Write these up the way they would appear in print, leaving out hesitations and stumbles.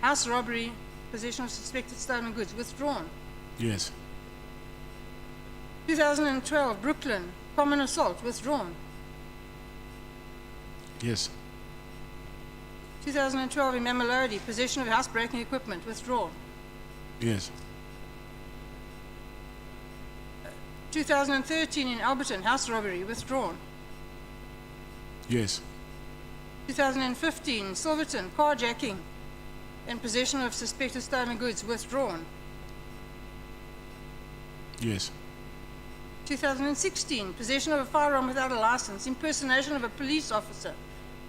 house robbery, possession of suspected stolen goods, withdrawn. Yes. 2012, Brooklyn, common assault, withdrawn. Yes. 2012, in Mamelodi, possession of housebreaking equipment, withdrawn. Yes. 2013, in Alberton, house robbery, withdrawn. Yes. 2015, Silverton, carjacking and possession of suspected stolen goods, withdrawn. Yes. 2016, possession of a firearm without a license, impersonation of a police officer,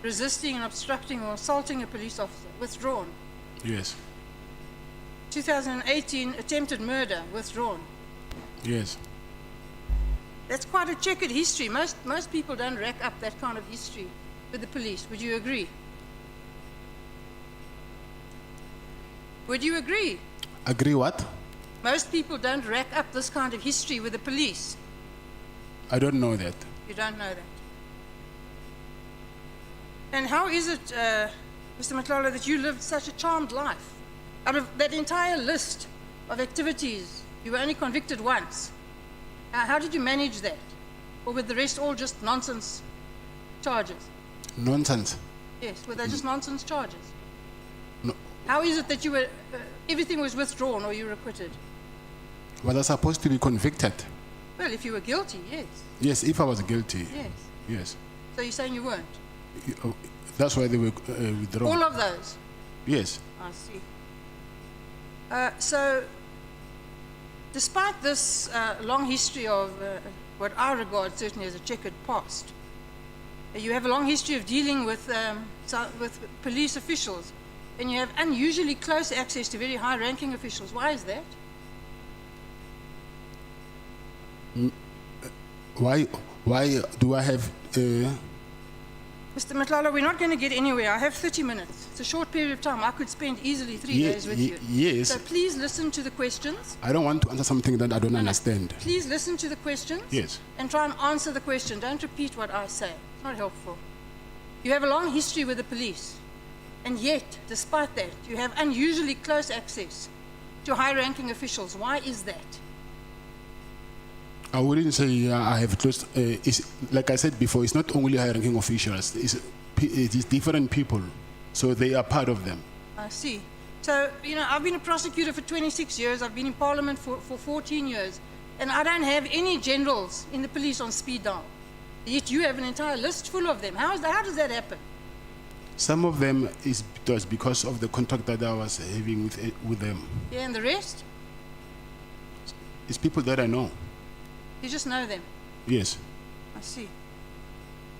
resisting and obstructing or assaulting a police officer, withdrawn. Yes. 2018, attempted murder, withdrawn. Yes. That's quite a checkered history. Most people don't rack up that kind of history with the police. Would you agree? Would you agree? Agree what? Most people don't rack up this kind of history with the police. I don't know that. You don't know that. And how is it, Mr. Matlala, that you lived such a charmed life? Out of that entire list of activities, you were only convicted once. How did you manage that? Or were the rest all just nonsense charges? Nonsense. Yes, were they just nonsense charges? No. How is it that you were, everything was withdrawn or you were acquitted? Was I supposed to be convicted? Well, if you were guilty, yes. Yes, if I was guilty. Yes. Yes. So you're saying you weren't? That's why they were withdrawn. All of those? Yes. I see. So, despite this long history of what I regard certainly as a checkered past, you have a long history of dealing with police officials, and you have unusually close access to very high-ranking officials. Why is that? Why do I have... Mr. Matlala, we're not going to get anywhere. I have 30 minutes. It's a short period of time. I could spend easily 3 days with you. Yes. So please listen to the questions. I don't want to answer something that I don't understand. Please listen to the questions. Yes. And try and answer the question. Don't repeat what I say. It's not helpful. You have a long history with the police. And yet, despite that, you have unusually close access to high-ranking officials. Why is that? I wouldn't say I have close. Like I said before, it's not only high-ranking officials. It's different people, so they are part of them. I see. So, you know, I've been a prosecutor for 26 years. I've been in Parliament for 14 years. And I don't have any generals in the police on speed dial. Yet you have an entire list full of them. How does that happen? Some of them is because of the contact that I was having with them. Yeah, and the rest? It's people that I know. You just know them? Yes. I see.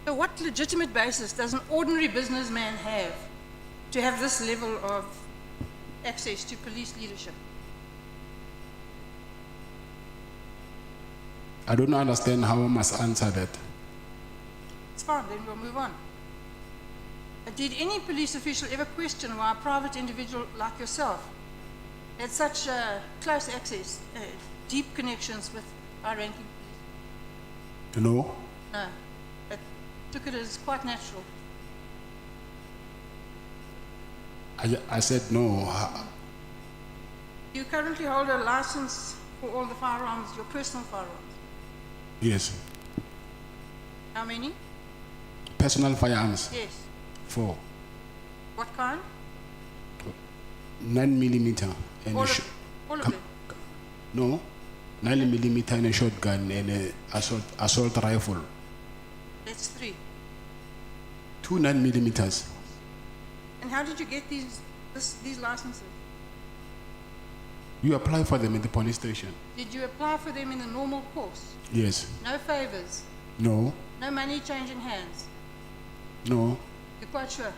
So what legitimate basis does an ordinary businessman have to have this level of access to police leadership? I don't understand how I must answer that. It's fine, then we'll move on. Did any police official ever question why a private individual like yourself had such close access, deep connections with high-ranking police? No. No. They took it as quite natural. I said no. You currently hold a license for all the firearms, your personal firearms? Yes. How many? Personal firearms. Yes. 4. What kind? 9mm and All of them? No, 9mm and a shotgun and an assault rifle. That's 3. 2 9mm. And how did you get these licenses? You apply for them at the police station. Did you apply for them in the normal course? Yes. No favors? No. No money changing hands? No. You're quite sure?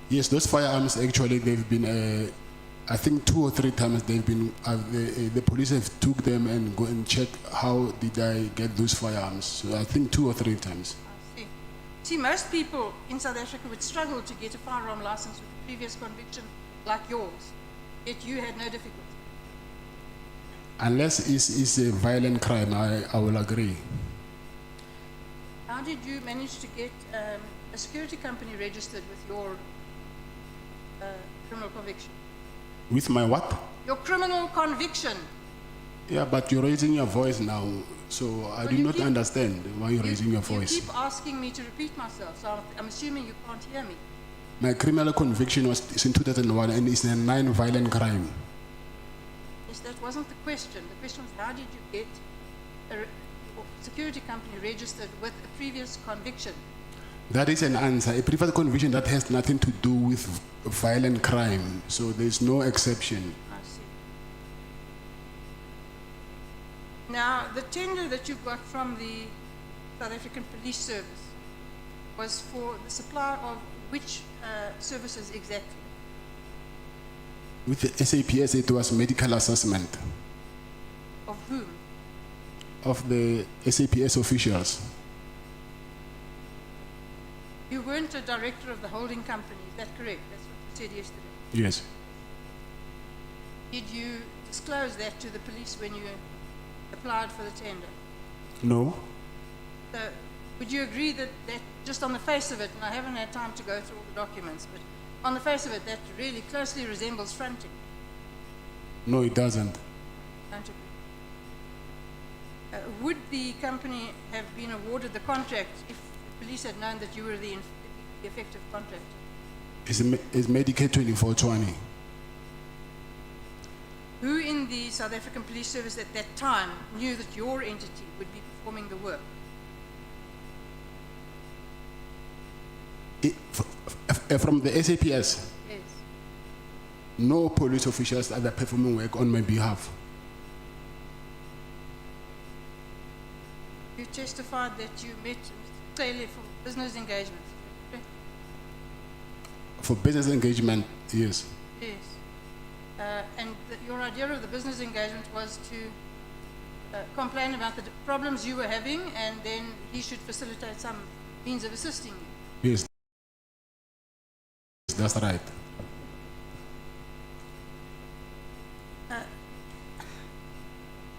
Yes, those firearms actually they've been. I think 2 or 3 times they've been. The police have took them and go and check how did I get those firearms. So I think 2 or 3 times. I see. See, most people in South Africa would struggle to get a firearm license with a previous conviction like yours. Yet you had no difficulty. Unless it's a violent crime, I will agree. How did you manage to get a security company registered with your criminal conviction? With my what? Your criminal conviction. Yeah, but you're raising your voice now, so I do you not keep- understand why you're raising your You voice. keep asking me to repeat myself, so I'm assuming you can't hear me. My criminal conviction is in 2001 and it's a non-violent crime. Yes, that wasn't the question. The question was, how did you get a security company registered with a previous conviction? That is an answer. A previous conviction that has nothing to do with violent crime, so there's no exception. I see. Now, the tender that you got from the South African Police Service was for the supply of which services exactly? With the SAPS, it was medical assessment Of whom? of the SAPS officials. You weren't a director of the holding company, is that correct? That's what you said yesterday. Yes. Did you disclose that to the police when you applied for the tender? No. So, would you agree that just on the face of it, and I haven't had time to go through all the documents, but on the face of it, that really closely resembles fronting? No, it doesn't. Don't agree. Would the company have been awarded the contract if the police had known that you were the effective contractor? It's Medicare 2420. Who in the South African Police Service at that time knew that your entity would be performing the work? From the SAPS, Yes. no police officials are performing work on my behalf. You testified that you met Mr. Cele for business engagements. Is that correct? For business engagement, yes. Yes. And your idea of the business engagement was to complain about the problems you were having, and then he should facilitate some means of assisting you. Yes. That's right.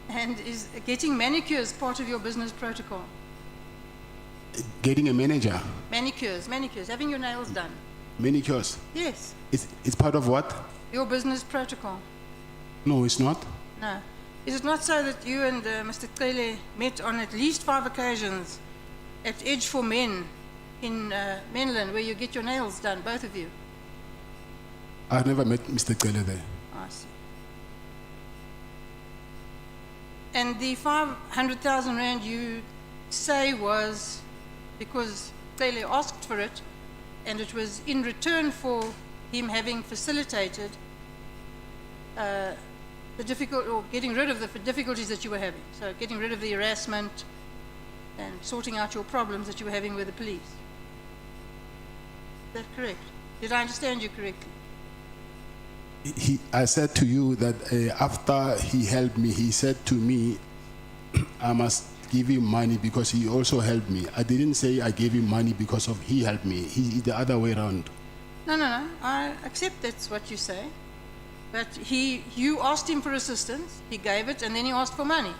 And is getting manicures part of your business protocol? Getting a manager, Manicures, having your nails done. manicures, Yes. it's part of what? Your business protocol. No, it's not. No. Is it not so that you and Mr. Cele met on at least 5 occasions at Edge for Men in Menlyn, where you get your nails done, both of you? I've never met Mr. Cele there. I see. And the 500,000 rand you say was because Cele asked for it, and it was in return for him having facilitated getting rid of the difficulties that you were having. So getting rid of the harassment and sorting out your problems that you were having with the police. Is that correct? Did I understand you correctly? I said to you that after he helped me, he said to me, I must give him money because he also helped me. I didn't say I gave him money because of he helped me. He the other way around. No. I accept that's what you say. But you asked him for assistance, he gave it, and then he asked for money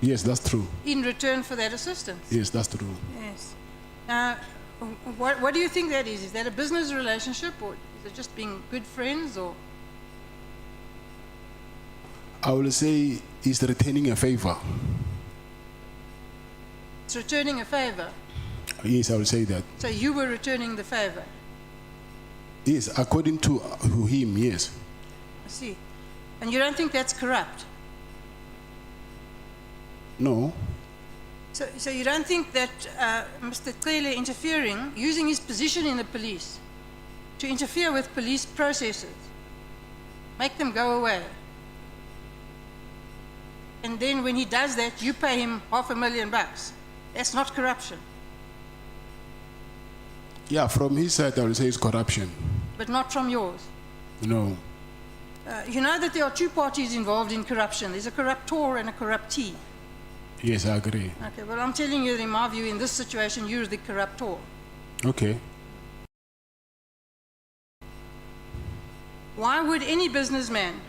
Yes, that's true. in return for that assistance. Yes, that's true. Yes. Now, what do you think that is? Is that a business relationship, or is it just being good friends, or? I will say he's returning a favor. It's returning a favor. Yes, I will say that. So you were returning the favor. Yes, according to him, yes. I see. And you don't think that's corrupt? No. So you don't think that Mr. Cele interfering, using his position in the police to interfere with police processes, make them go away, and then when he does that, you pay him $500,000. That's not corruption, Yeah, from his side, I will say it's corruption. but not from yours. No. You know that there are two parties involved in corruption. There's a corruptor and a corruptee. Yes, I agree. Okay, well, I'm telling you that in my view, in this situation, you're the corruptor. Okay. Why would any businessman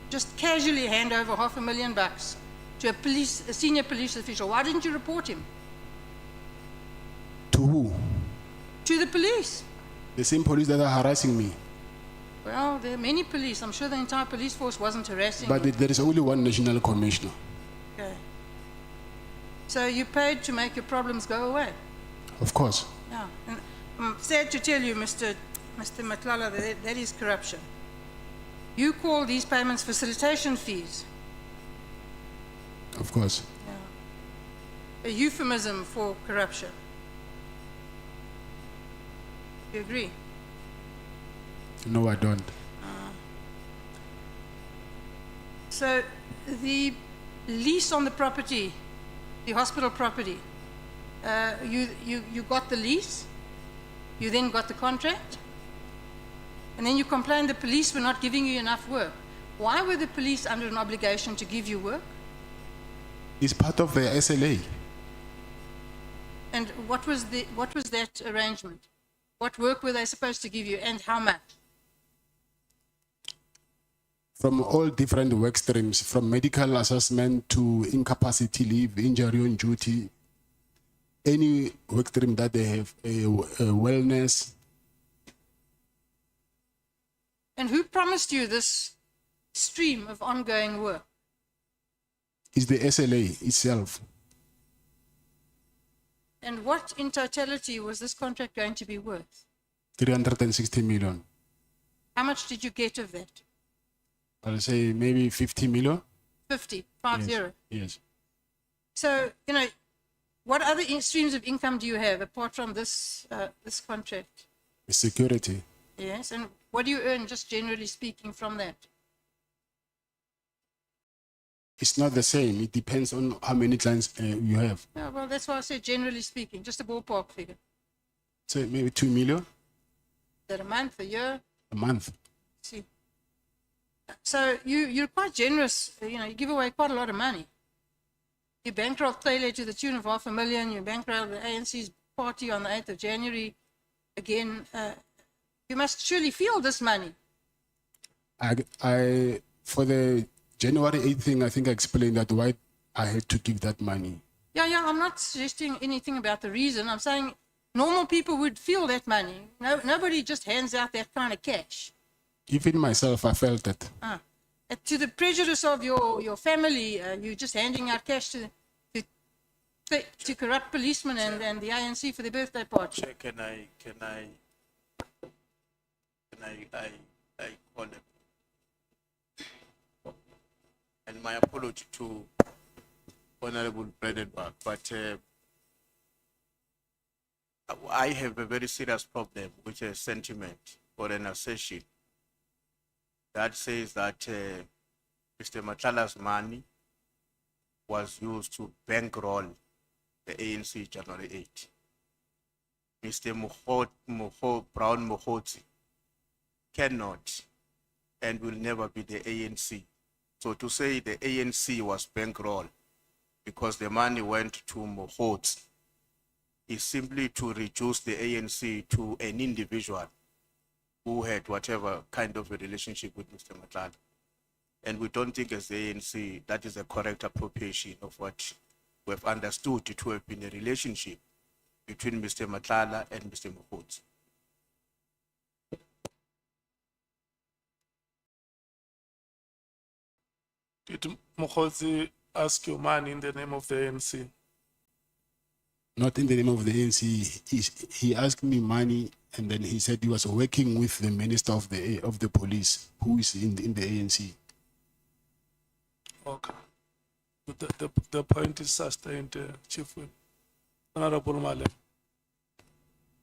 just casually hand over $500,000 to a senior police official? Why didn't you report him? To who? To the police. The same police that are harassing me. Well, there are many police. I'm sure the entire police force wasn't harassing. But there is only one national commissioner. Okay. So you paid to make your problems go away? Of course. Yeah. And I'm sad to tell you, Mr. Matlala, that is corruption. You call these payments facilitation fees. Of course. Yeah. A euphemism for corruption. You agree? No, I don't. So the lease on the property, the hospital property, you got the lease, you then got the contract, and then you complained the police were not giving you enough work. Why were the police under an obligation to give you work? It's part of the SLA. And what was that arrangement? What work were they supposed to give you, and how much? From all different work streams, from medical assessment to incapacity leave, injury on duty, any work stream that they have, a wellness. And who promised you this stream of ongoing work? Is the SLA itself. And what in totality was this contract going to be worth? 360 million. How much did you get of that? I'll say maybe 50 million. 50. Yes. So, you know, what other streams of income do you have apart from this contract? Security. Yes, and what do you earn, just generally speaking, from that? It's not the same. It depends on how many clients you have. Yeah, well, that's why I said generally speaking, just a ballpark figure. So maybe 2 million Is that a month, a year? a month. See. So you're quite generous, you know, you give away quite a lot of money. You bankrolled Cele to the tune of $500,000, you bankrolled the ANC's party on the 8th of January. Again, you must surely feel this money. I for the January 8th thing, I think I explained that why I had to give that money. Yeah, I'm not suggesting anything about the reason. I'm saying normal people would feel that money. Nobody just hands out that kind of cash. Even myself, I felt it. To the prejudice of your family, you're just handing out cash to corrupt policemen and the ANC for their birthday party. Can I call them? And my apology to Honorable Breytenbach, but I have a very serious problem with a sentiment or an assertion that says that Mr. Matlala's money was used to bankroll the ANC January 8. Mr. Brown Mohoti cannot and will never be the ANC. So to say the ANC was bankrolled because the money went to Mohoti is simply to reduce the ANC to an individual who had whatever kind of a relationship with Mr. Matlala. And we don't think as the ANC that is a correct appropriation of what we have understood to have been a relationship between Mr. Matlala and Mr. Mohoti. Did Mohoti ask your money in the name of the ANC? Not in the name of the ANC. He asked me money, and then he said he was working with the minister of the police, who is in the ANC. Okay. The point is sustained, Chief Whip. Honorable Male.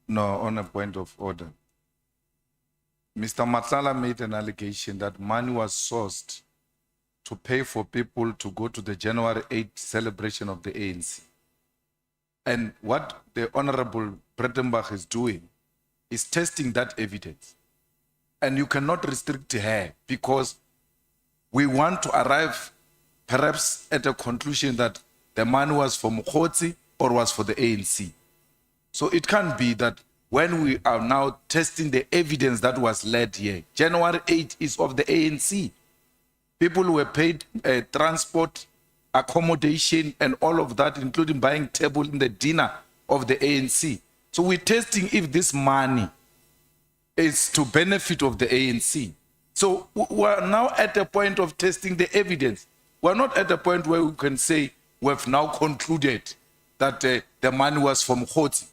No, on a point of order. Mr. Matlala made an allegation that money was sourced to pay for people to go to the January 8th celebration of the ANC. And what the Honorable Breytenbach is doing is testing that evidence. And you cannot restrict her because we want to arrive perhaps at a conclusion that the money was for Mohoti or was for the ANC. So it can't be that when we are now testing the evidence that was led here, January 8th is of the ANC. People were paid transport, accommodation, and all of that, including buying table in the dinner of the ANC. So we're testing if this money is to benefit of the ANC. So we're now at a point of testing the evidence. We're not at a point where we can say we've now concluded that the money was from Khotsi.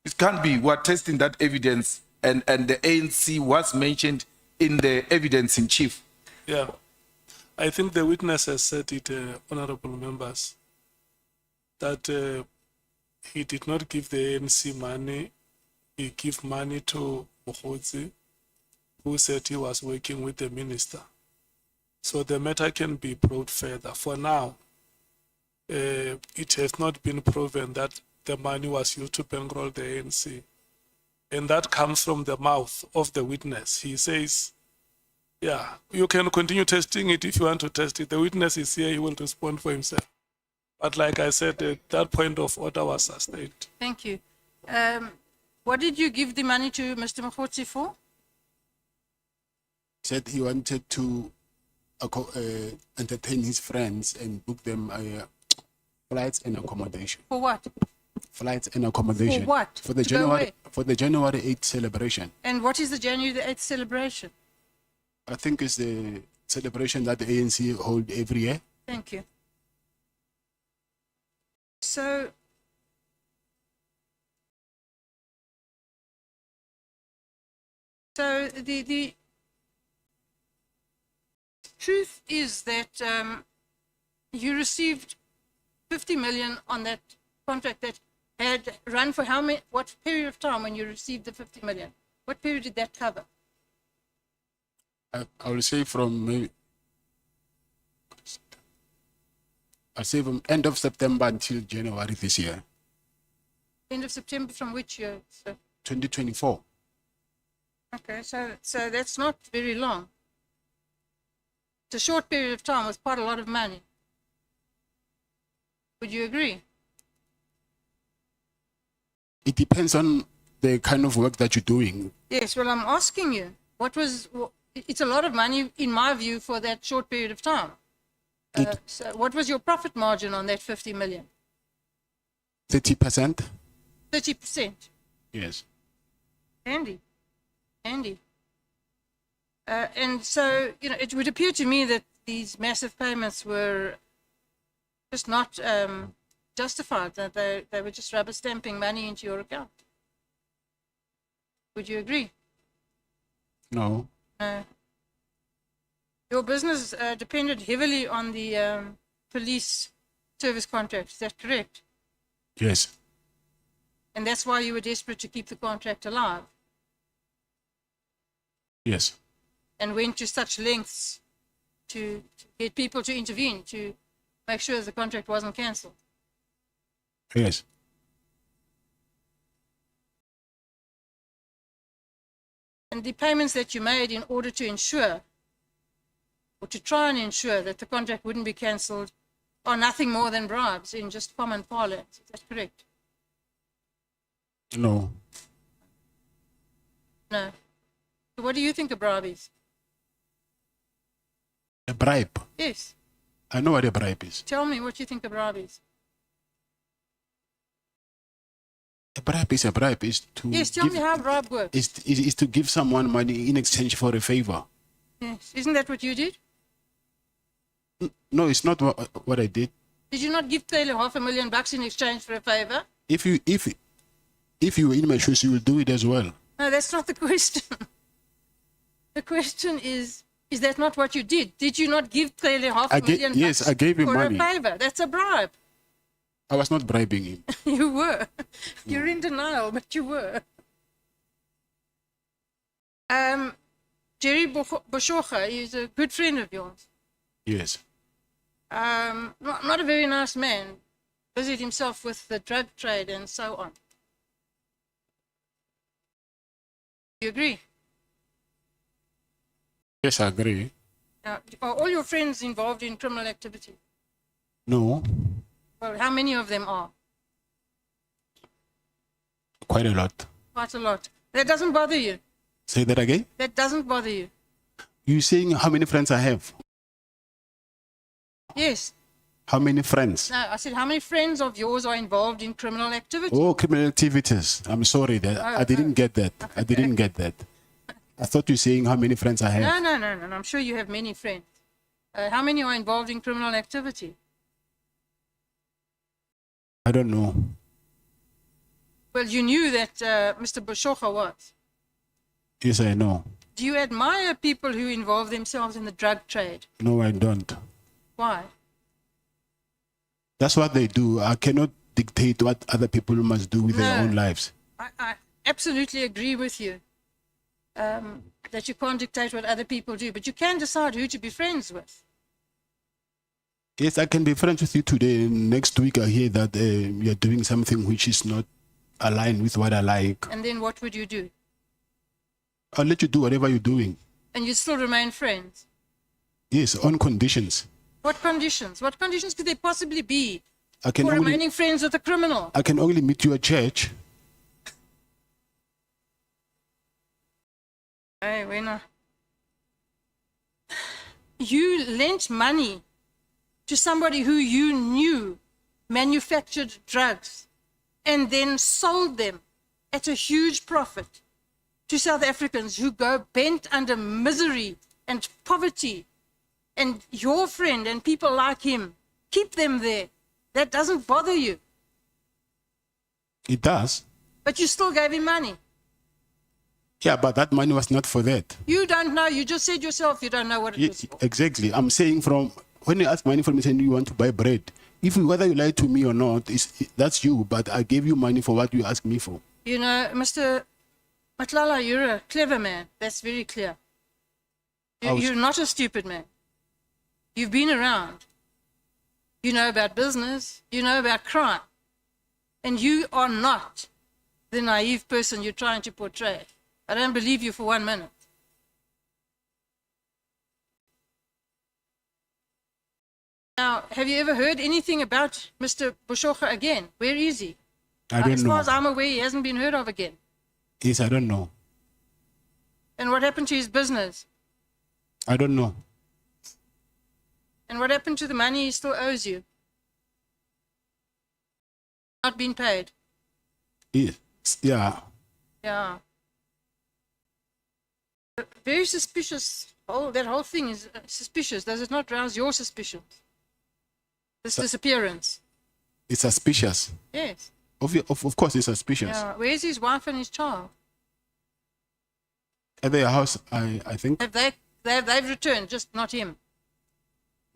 It can't be. We're testing that evidence, and the ANC was mentioned in the evidence in chief. Yeah. I think the witness has said it, honorable members, that he did not give the ANC money. He gave money to Khotsi, who said he was working with the minister. So the matter can be probed further. For now, it has not been proven that the money was used to bankroll the ANC. And that comes from the mouth of the witness. He says, yeah, you can continue testing it if you want to test it. The witness is here, he will respond for himself. But like I said, that point of order was sustained. Thank you. What did you give the money to Mr. Mkhotsi for? Said he wanted to entertain his friends and book them flights and accommodation. For what? Flights and accommodation. For what? For the To go January where? January 8th celebration. And what is the January the 8th celebration? I think it's the celebration that the ANC hold every year. Thank you. So, the truth is that you received 50 million on that contract that had run for how many, what period of time when you received the 50 million? What period did that cover? I will say from maybe, I'll say from end of September until January this year, End of September from which year? So, 2024. okay, so that's not very long. It's a short period of time with quite a lot of money. Would you agree? It depends on the kind of work that you're doing. Yes, well, I'm asking you, it's a lot of money, in my view, for that short period of time. So what was your profit margin on that 50 million? 30%? 30%. Yes. Handy. And so, it would appear to me that these massive payments were just not justified, that they were just rubber stamping money into your account. Would you agree? No. No. Your business depended heavily on the police service contract, is that correct? Yes. And that's why you were desperate to keep the contract alive Yes. and went to such lengths to get people to intervene to make sure the contract wasn't cancelled. Yes. And the payments that you made in order to ensure, or to try and ensure that the contract wouldn't be cancelled, are nothing more than bribes in just common parlance. Is that correct? No. No. So what do you think a bribe is? A bribe. Yes. I know what a bribe is. Tell me what you think a bribe is. A bribe is a bribe. Is to Yes, tell me how a bribe works. is to give someone money in exchange for a favor. Yes. Isn't that what you did? No, it's not what I did. Did you not give Cele $500,000 in exchange for a favor? If you were in my shoes, you will do it as well. No, that's not the question. The question is that not what you did? Did you not give Cele $500,000 yes, I gave him for money. a favor? That's a bribe. I was not bribing him. You were. You're in denial, but you were. Jerry Boshocha is a good friend of yours. Yes. Not a very nice man. Busied himself with the drug trade and so on. You agree? Yes, I agree. Now, are all your friends involved in criminal activity? No, Well, how many of them are? quite a lot. Quite a lot. That doesn't bother you. Say that again. That doesn't bother you. You saying how many friends I have? Yes. How many friends? No, I said, how many friends of yours are involved in criminal activity? Oh, criminal activities. I'm sorry that I didn't get that. I didn't get that. I thought you were saying how many friends I have. No. I'm sure you have many friends. How many are involved in criminal activity? I don't know. Well, you knew that Mr. Boshoga was. Yes, I know. Do you admire people who involve themselves in the drug trade? No, I don't. Why? That's what they do. I cannot dictate what other people must do with their No. own lives. I absolutely agree with you that you can't dictate what other people do, but you can decide who to be friends with. Yes, I can be friends with you today. Next week, I hear that you're doing something which is not aligned with what I like. And then what would you do? I'll let you do whatever you're doing. And you'd still remain friends. Yes, on conditions. What conditions? What conditions could there possibly be I can for only remaining friends with a criminal? I can only meet you at church. Hey, Wena. You lent money to somebody who you knew manufactured drugs and then sold them at a huge profit to South Africans who go bent under misery and poverty. And your friend and people like him, keep them there. That doesn't bother you. It does. But you still gave him money. Yeah, but that money was not for that. You don't know. You just said yourself you don't know what it was for. Exactly. I'm saying from when you ask money from me saying you want to buy bread, if you, whether you lie to me or not, that's you. But I gave you money for what you asked me for. You know, Mr. Matlala, you're a clever man. That's very clear. You're not a stupid man. You've been around. You know about business. You know about crime. And you are not the naive person you're trying to portray. I don't believe you for 1 minute. Now, have you ever heard anything about Mr. Boshoga again? Where is he? I don't As know. far as I'm aware, he hasn't been heard of again. Yes, I don't know. And what happened to his business? I don't know. And what happened to the money he still owes you? Not been paid. Yes. Yeah. Yeah. Very suspicious. That whole thing is suspicious. Does it not rouse your suspicions? This disappearance. It's suspicious. Yes. Of course, it's suspicious. Yeah. Where's his wife and his child? At their house, I think. They've returned, just not him.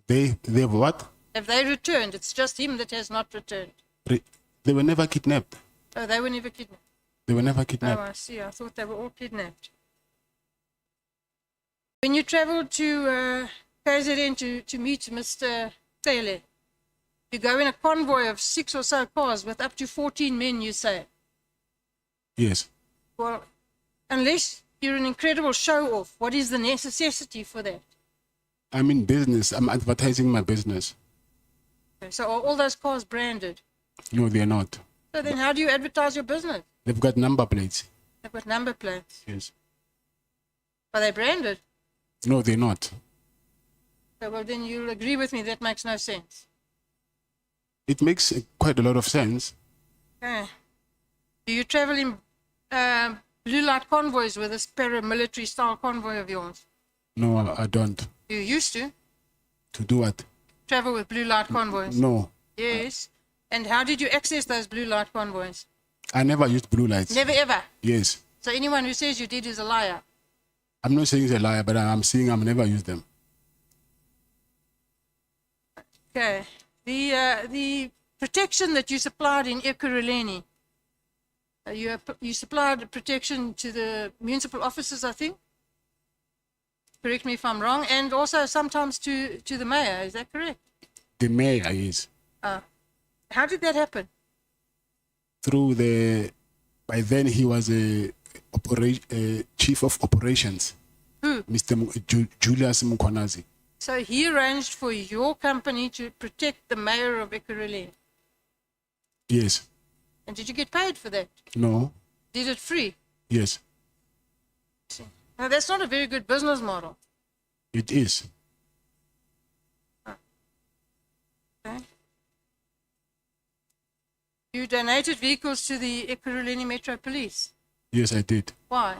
They've what? Have they returned? It's just him that has not returned. They were never kidnapped. Oh, they were never kidnapped. They were never Oh, kidnapped. I see. I thought they were all kidnapped. When you traveled to KZN to meet Mr. Cele, you go in a convoy of 6 or so cars with up to 14 men, you say. Yes. Well, unless you're an incredible show-off, what is the necessity for that? I'm in business. I'm advertising my business. Okay, so are all those cars branded? No, they're not. So then how do you advertise your business? They've got number plates. They've got number plates. Yes. Are they branded? No, they're not. So, well, then you'll agree with me that makes no sense. It makes quite a lot of sense. Okay. Do you travel in blue light convoys with this paramilitary style convoy of yours? No, I don't. You used to To do what? travel with blue light convoys? No. Yes. And how did you access those blue light convoys? I never used blue lights. Never ever. Yes. So anyone who says you did is a liar. I'm not saying it's a liar, but I'm saying I've never used them. Okay. The protection that you supplied in Ekurhuleni, you supplied protection to the municipal officers, I think. Correct me if I'm wrong, and also sometimes to the mayor. Is that correct? The mayor is How did that happen? through the. By then he was a chief of operations. Who? Mr. Julius Mkonazi. So he arranged for your company to protect the mayor of Ekurhuleni. Yes. And did you get paid for that? No. Did it free? Yes. Now that's not a very good business model. It is. Okay. You donated vehicles to the Ekurhuleni Metro Police. Yes, I did. Why?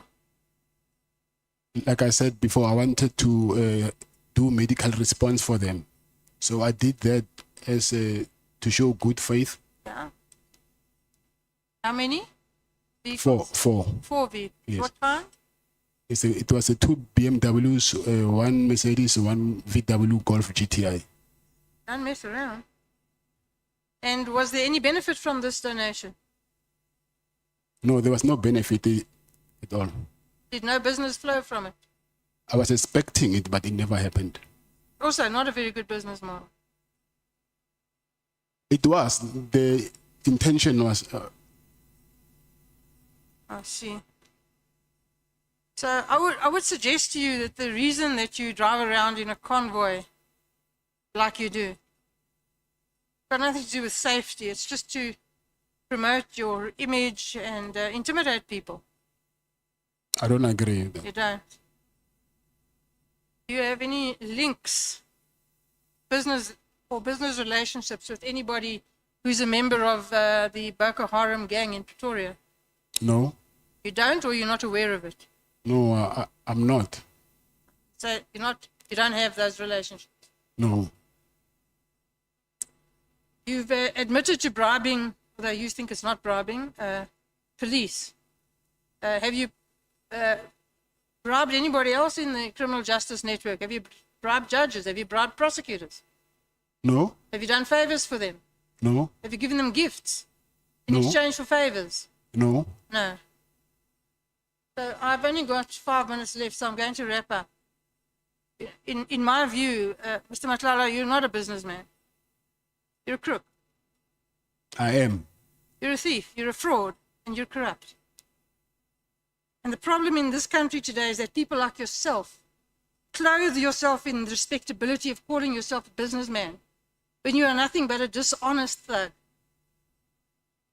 Like I said before, I wanted to do medical response for them. So I did that as to show good faith. Yeah. How many? Four. Four vehicles. Yes. What kind? It was a 2 BMWs, 1 Mercedes, 1 VW Golf GTI. Don't mess around. And was there any benefit from this donation? No, there was no benefit at all. Did no business flow from it? I was expecting it, but it never happened. Also, not a very good business model. It was. The intention was... I see. So I would suggest to you that the reason that you drive around in a convoy like you do got nothing to do with safety. It's just to promote your image and intimidate people. I don't agree with that. You don't. Do you have any links, business relationships with anybody who's a member of the Boko Haram gang in Pretoria? No? You don't, or you're not aware of it? No, I'm not. So you don't have those relationships? No. You've admitted to bribing, although you think it's not bribing, police. Have you bribed anybody else in the criminal justice network? Have you bribed judges? Have you bribed prosecutors? No? Have you done favors for them? No? Have you given them gifts in No. exchange for favors? No? No. So I've only got 5 minutes left, so I'm going to wrap up. In my view, Mr. Matlala, you're not a businessman. You're a crook. I am. You're a thief. You're a fraud, and you're corrupt. And the problem in this country today is that people like yourself clothe yourself in the respectability of calling yourself a businessman when you are nothing but a dishonest thug.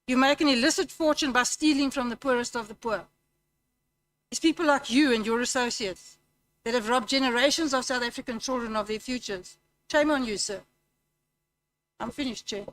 You make an illicit fortune by stealing from the poorest of the poor. It's people like you and your associates that have robbed generations of South African children of their futures. Shame on you, sir. I'm finished, Chair.